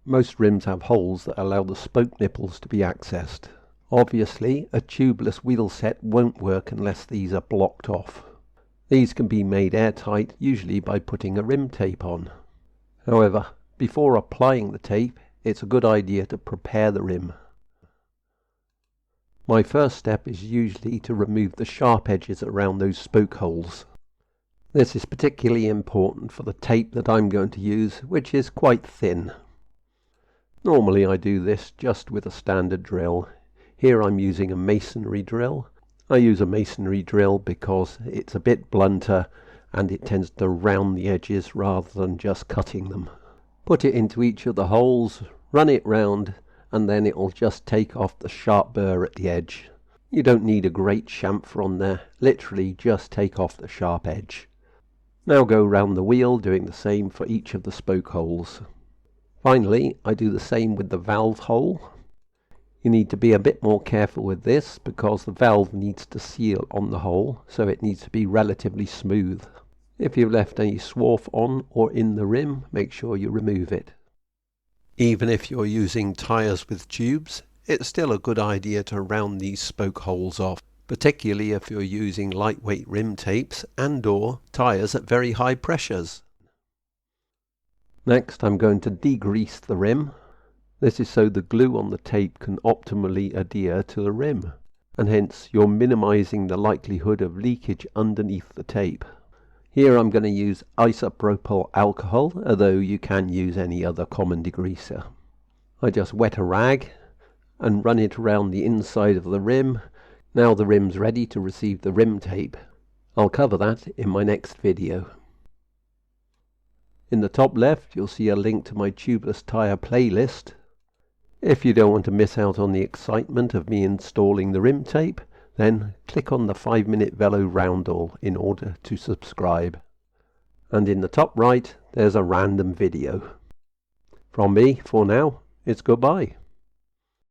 Most rims have holes that allow the spoke nipples to be accessed. Obviously, a tubeless wheel set won't work unless these are blocked off. These can be made airtight, usually by putting a rim tape on. However, before applying the tape, it's a good idea to prepare the rim. My first step is usually to remove the sharp edges around those spoke holes. This is particularly important for the tape that I'm going to use, which is quite thin. Normally I do this just with a standard drill. Here I'm using a masonry drill. I use a masonry drill because it's a bit blunter and it tends to round the edges rather than just cutting them. Put it into each of the holes, run it round, and then it will just take off the sharp burr at the edge. You don't need a great chamfer on there, literally just take off the sharp edge. Now go round the wheel doing the same for each of the spoke holes. Finally, I do the same with the valve hole. You need to be a bit more careful with this because the valve needs to seal on the hole, so it needs to be relatively smooth. If you've left any swarf on or in the rim, make sure you remove it. Even if you're using tyres with tubes, it's still a good idea to round these spoke holes off, particularly if you're using lightweight rim tapes and/or tyres at very high pressures. Next, I'm going to degrease the rim. This is so the glue on the tape can optimally adhere to the rim, and hence you're minimizing the likelihood of leakage underneath the tape. Here I'm going to use isopropyl alcohol, although you can use any other common degreaser. I just wet a rag and run it around the inside of the rim. Now the rim's ready to receive the rim tape. I'll cover that in my next video. In the top left you'll see a link to my tubeless tyre playlist. If you don't want to miss out on the excitement of me installing the rim tape, then click on the 5-minute velo roundel in order to subscribe. And in the top right there's a random video. From me, for now, it's goodbye.